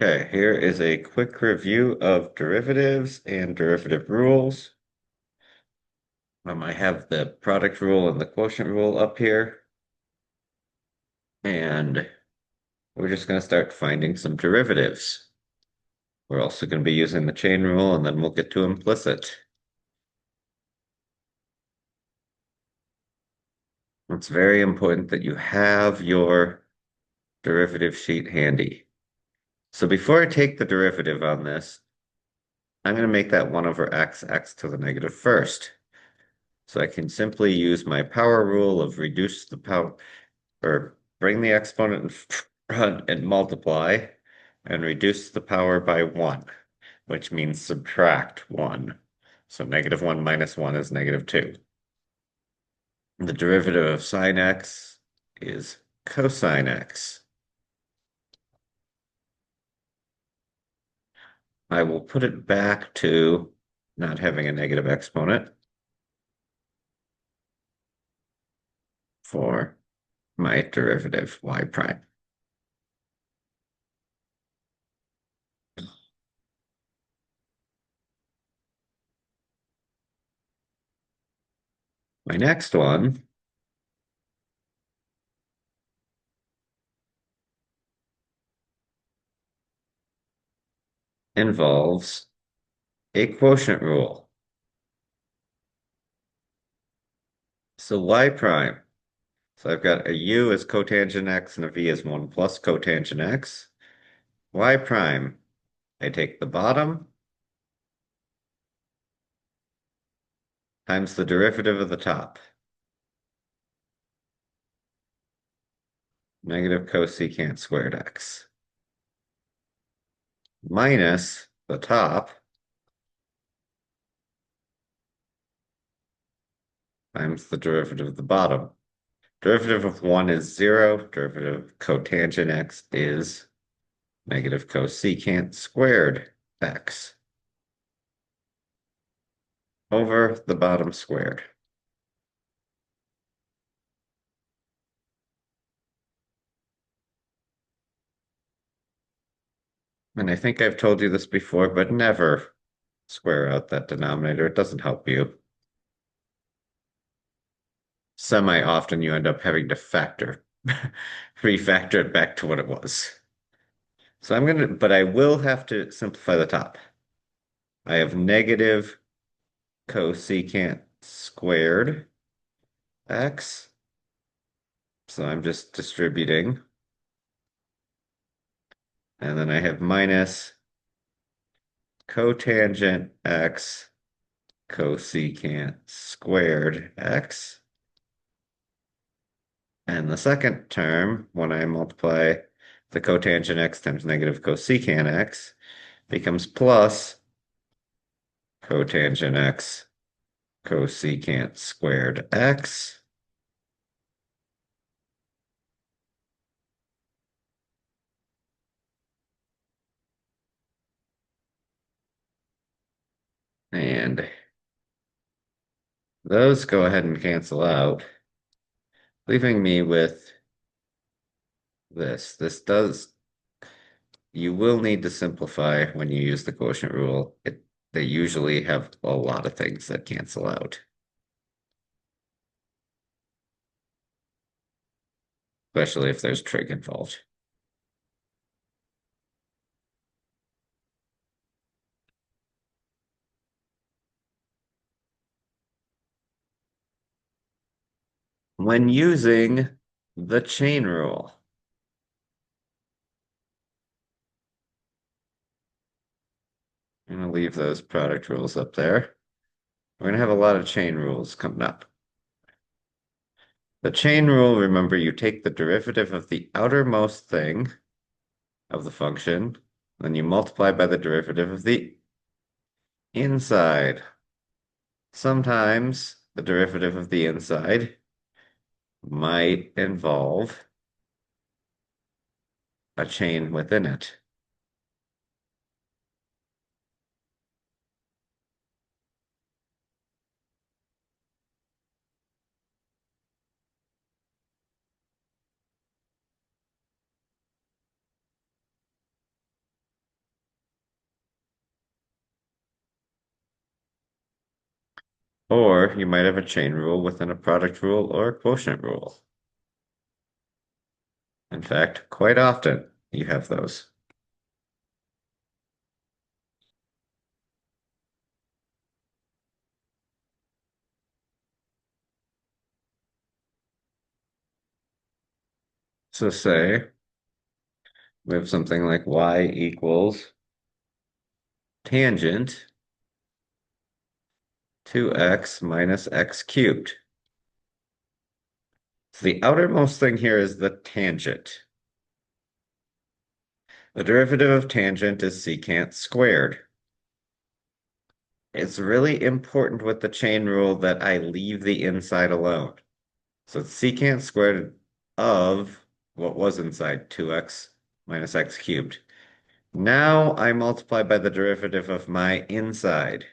Okay, here is a quick review of derivatives and derivative rules. I have the product rule and the quotient rule up here, and we're just going to start finding some derivatives. We're also going to be using the chain rule, and then we'll get to implicit. It's very important that you have your derivative sheet handy. So before I take the derivative on this, I'm going to make that 1 over x to the negative first. So I can simply use my power rule of reduce the power, or bring the exponent in front and multiply, and reduce the power by 1, which means subtract 1. So -1 minus 1 is -2. The derivative of sine x is cosine x. I will put it back to not having a negative exponent for my derivative y prime. My next one involves a quotient rule. So y prime. So I've got a u as cotangent x and a v as 1 plus cotangent x. Y prime, I take the bottom times the derivative of the top. Negative cosecant squared x. Minus the top times the derivative of the bottom. Derivative of 1 is 0. Derivative of cotangent x is negative cosecant squared x over the bottom squared. And I think I've told you this before, but never square out that denominator. It doesn't help you. Semi-often you end up having to refactor it back to what it was. So but I will have to simplify the top. I have negative cosecant squared x. So I'm just distributing. And then I have minus cotangent x cosecant squared x. And the second term, when I multiply the cotangent x times negative cosecant x, becomes plus cotangent x cosecant squared x. And those go ahead and cancel out, leaving me with this. You will need to simplify when you use the quotient rule. They usually have a lot of things that cancel out, especially if there's trig involved. When using the chain rule, I'm going to leave those product rules up there. We're going to have a lot of chain rules coming up. The chain rule, remember, you take the derivative of the outermost thing of the function, then you multiply by the derivative of the inside. Sometimes the derivative of the inside might involve a chain within it. Or you might have a chain rule within a product rule or a quotient rule. In fact, quite often you have those. So say we have something like y equals tangent 2x minus x cubed. So the outermost thing here is the tangent. The derivative of tangent is secant squared. It's really important with the chain rule that I leave the inside alone. So it's secant squared of what was inside 2x minus x cubed. Now I multiply by the derivative of my inside,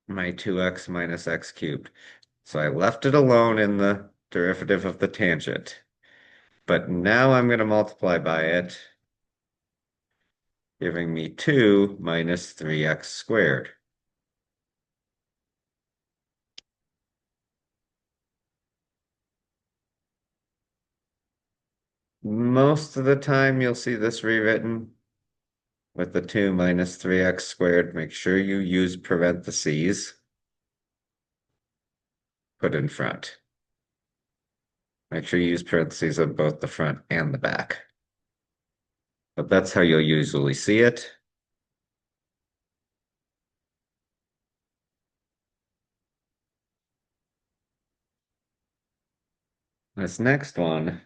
my 2x minus x cubed. So I left it alone in the derivative of the tangent. But now I'm going to multiply by it, giving me 2 minus 3x squared. Most of the time you'll see this rewritten with the 2 minus 3x squared. Make sure you use parentheses put in front. Make sure you use parentheses on both the front and the back. But that's how you'll usually see it. This next one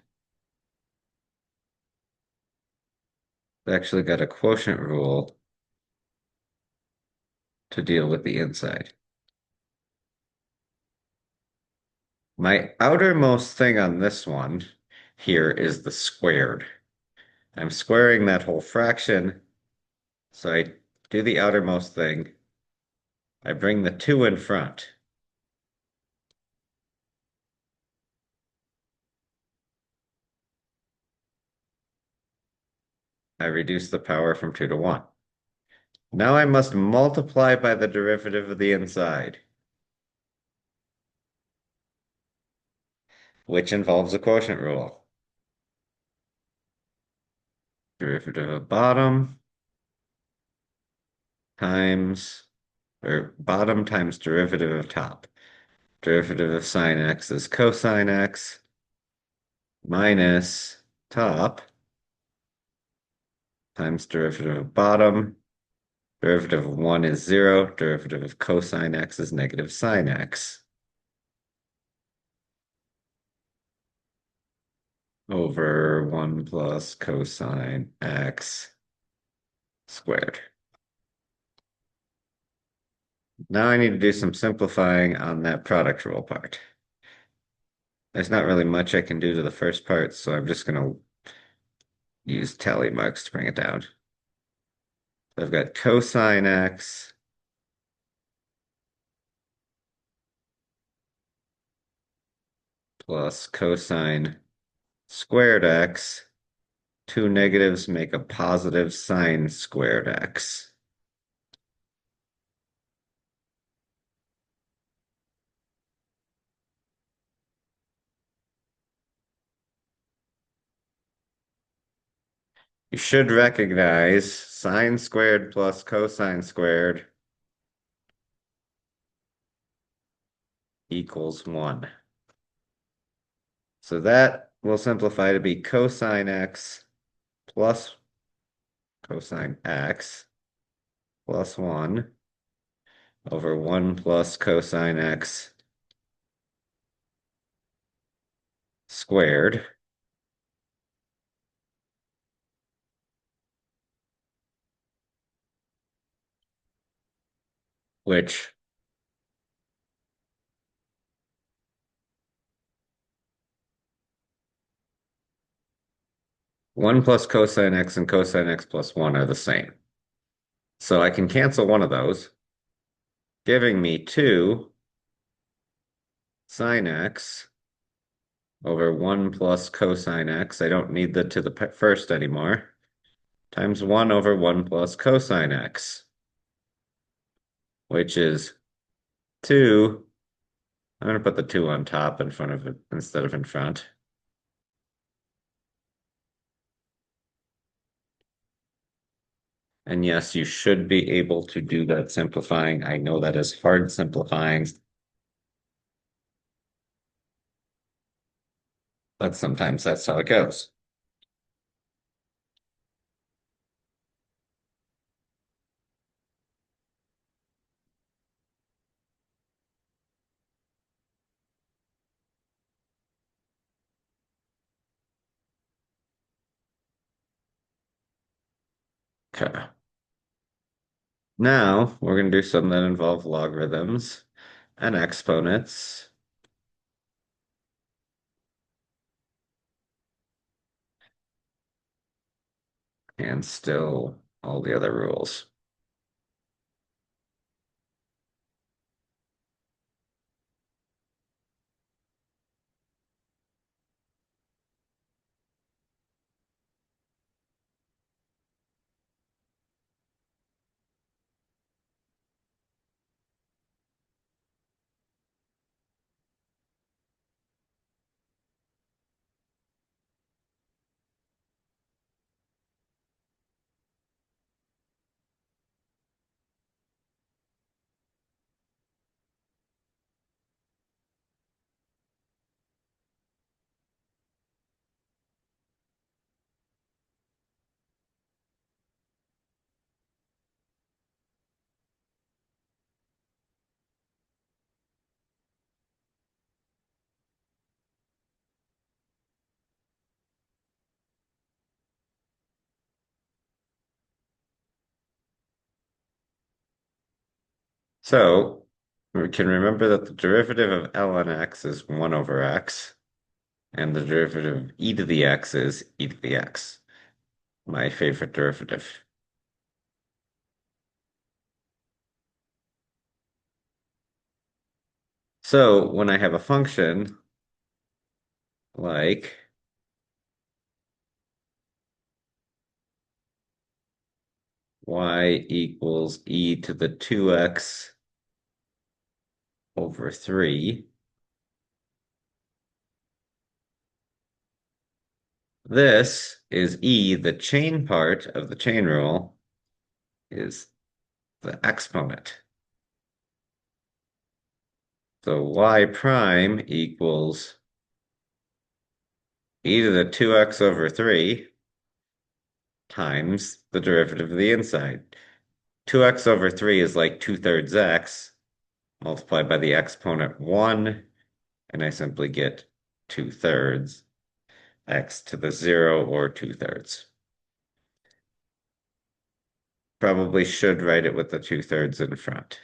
actually got a quotient rule to deal with the inside. My outermost thing on this one here is the squared. I'm squaring that whole fraction, so I do the outermost thing. I bring the 2 in front. I reduce the power from 2 to 1. Now I must multiply by the derivative of the inside, which involves a quotient rule. Derivative of bottom times, or bottom times derivative of top. Derivative of sine x is cosine x minus top times derivative of bottom. Derivative of 1 is 0. Derivative of cosine x is negative sine x. Over 1 plus cosine x squared. Now I need to do some simplifying on that product rule part. There's not really much I can do to the first part, so I'm just going to use tally marks to bring it down. I've got cosine x plus cosine squared x. Two negatives make a positive sine squared x. You should recognize sine squared plus cosine squared equals 1. So that will simplify to be cosine x plus cosine x plus 1 over 1 plus cosine x squared, which 1 plus cosine x and cosine x plus 1 are the same. So I can cancel one of those, giving me 2 sine x over 1 plus cosine x. I don't need the to the first anymore. Times 1 over 1 plus cosine x, which is 2, I'm going to put the 2 on top in front of it instead of in front. And yes, you should be able to do that simplifying. I know that is hard simplifying, but sometimes that's how it goes. Okay. Now we're going to do some that involve logarithms and exponents. And still all the other rules. So we can remember that the derivative of ln x is 1 over x, and the derivative of e to the x is e to the x, my favorite derivative. So when I have a function like y equals e to the 2x over 3, this is e, the chain part of the chain rule, is the exponent. So y prime equals e to the 2x over 3 times the derivative of the inside. 2x over 3 is like 2/3 x multiplied by the exponent 1, and I simply get 2/3 x to the 0 or 2/3. Probably should write it with the 2/3 in front.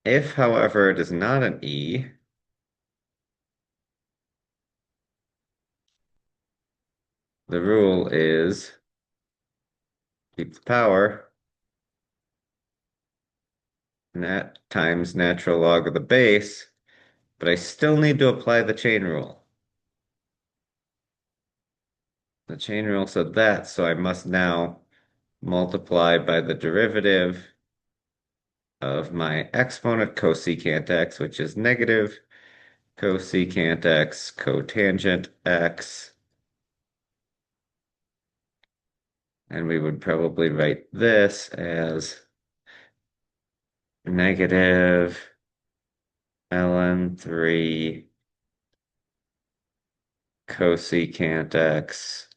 If, however, it is not an e, the rule is keep the power nat times natural log of the base, but I still need to apply the chain rule. The chain rule said that, so I must now multiply by the derivative of my exponent cosecant x, which is negative cosecant x cotangent x. And we would probably write this as negative ln3 cosecant x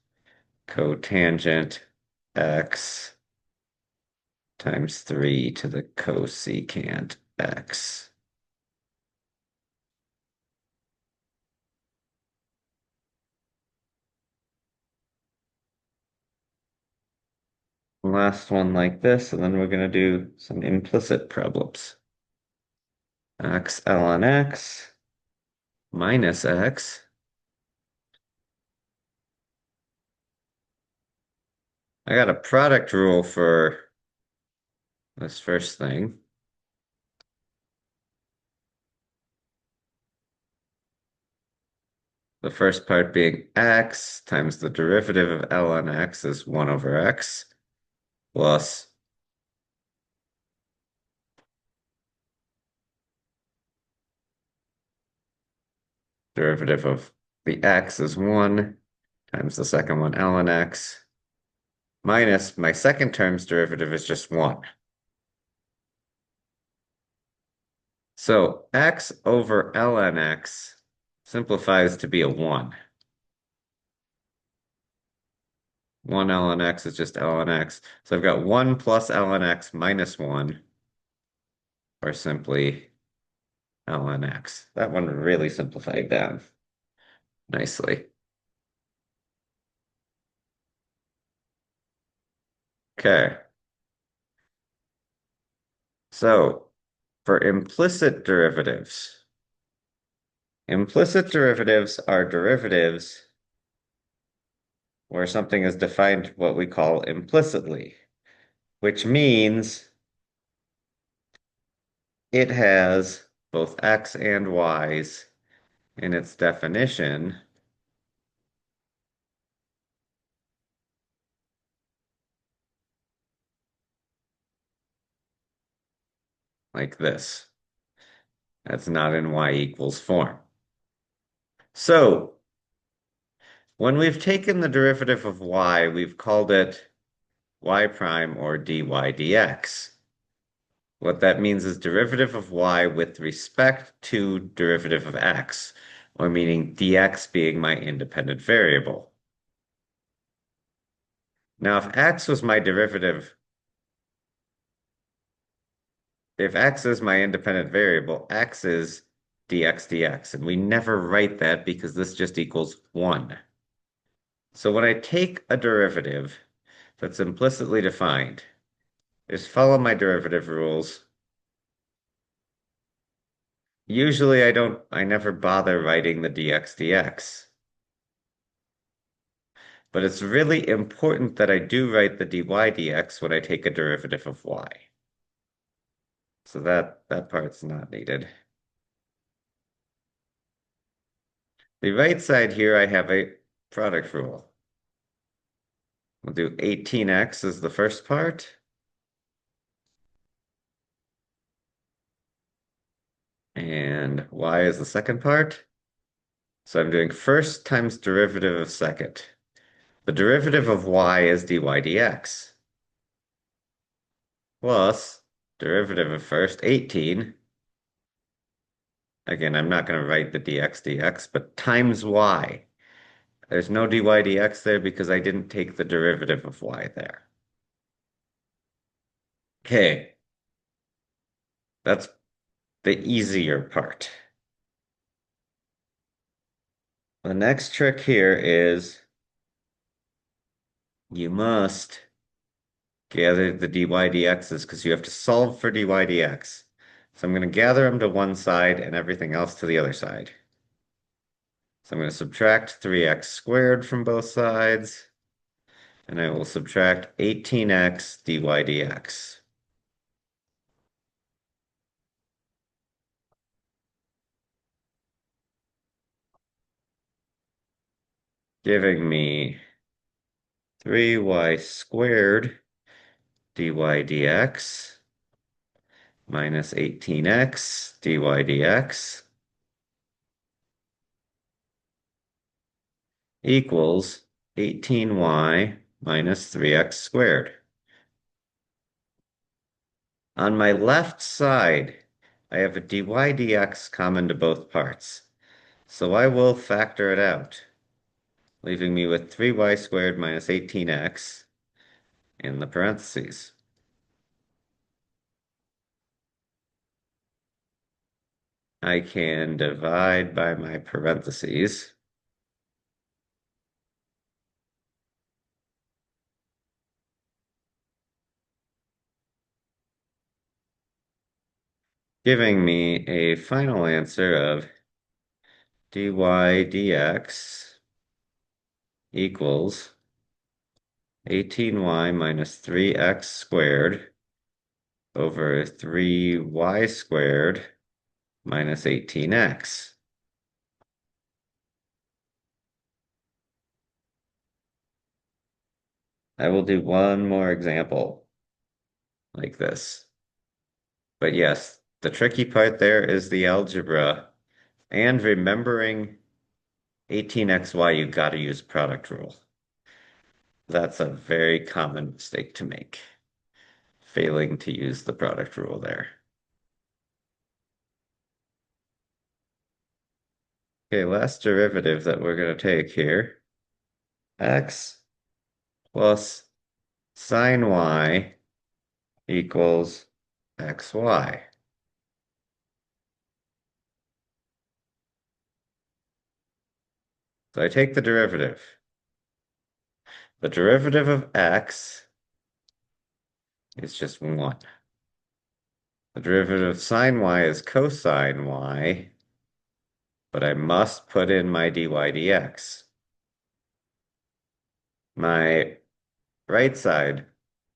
cotangent x times 3 to the cosecant x. Last one like this, and then we're going to do some implicit problems. X ln x minus x. I got a product rule for this first thing. The first part being x times the derivative of ln x is 1 over x plus derivative of the x is 1 times the second one ln x minus my second term's derivative is just 1. So x over ln x simplifies to be a 1. 1 ln x is just ln x. So I've got 1 plus ln x minus 1, or simply ln x. That one really simplified down nicely. Okay. So for implicit derivatives are derivatives where something is defined what we call implicitly, which means it has both x and y's in its definition, like this. That's not in y equals form. So when we've taken the derivative of y, we've called it y prime or dy dx. What that means is derivative of y with respect to derivative of x, or meaning dx being my independent variable. Now, if x is my independent variable, x is dx, and we never write that because this just equals 1. So when I take a derivative that's implicitly defined, is follow my derivative rules. Usually I never bother writing the dx. But it's really important that I do write the dy dx when I take a derivative of y. So that part's not needed. The right side here, I have a product rule. We'll do 18x as the first part. And y is the second part. So I'm doing first times derivative of second. The derivative of y is dy dx. Plus derivative of first, 18. Again, I'm not going to write the dx, but times y. There's no dy dx there because I didn't take the derivative of y there. Okay, that's the easier part. The next trick here is you must gather the dy dx's because you have to solve for dy dx. So I'm going to gather them to one side and everything else to the other side. So I'm going to subtract 3x squared from both sides, and I will subtract 18x dy dx. Giving me 3y squared dy dx minus 18x dy dx equals 18y minus 3x squared. On my left side, I have a dy dx common to both parts, so I will factor it out, leaving me with 3y squared minus 18x in the parentheses. I can divide by my parentheses. Giving me a final answer of dy dx equals 18y minus 3x squared over 3y squared minus 18x. I will do one more example like this. But yes, the tricky part there is the algebra and remembering 18xy, you got to use product rule. That's a very common mistake to make, failing to use the product rule there. Okay, last derivative that we're going to take here, x plus sine y equals xy. So I take the derivative. The derivative of x is just 1. The derivative of sine y is cosine y, but I must put in my dy dx. My right side,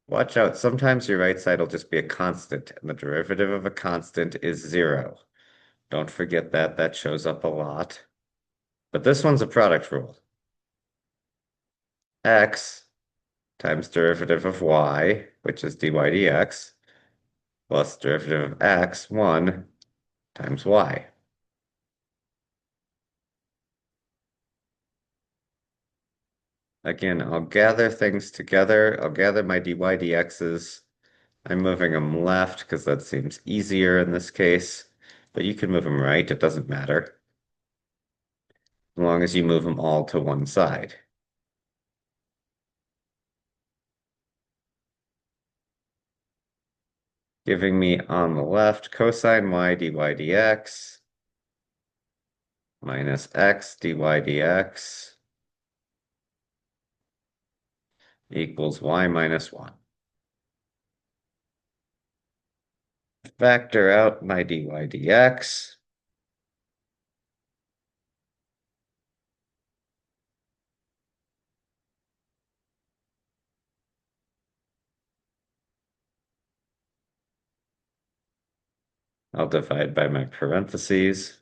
watch out, sometimes your right side will just be a constant, and the derivative of a constant is 0. Don't forget that, that shows up a lot. But this one's a product rule. X times derivative of y, which is dy dx, plus derivative of x, 1, times y. Again, I'll gather things together. I'll gather my dy dx's. I'm moving them left because that seems easier in this case, but you can move them right, it doesn't matter, as long as you move them all to one side. Giving me on the left cosine y dy dx minus x dy dx equals y minus 1. Factor out my dy dx. I'll divide by my parentheses.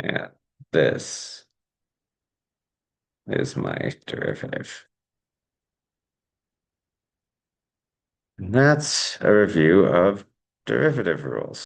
And this is my derivative. And that's a review of derivative rules.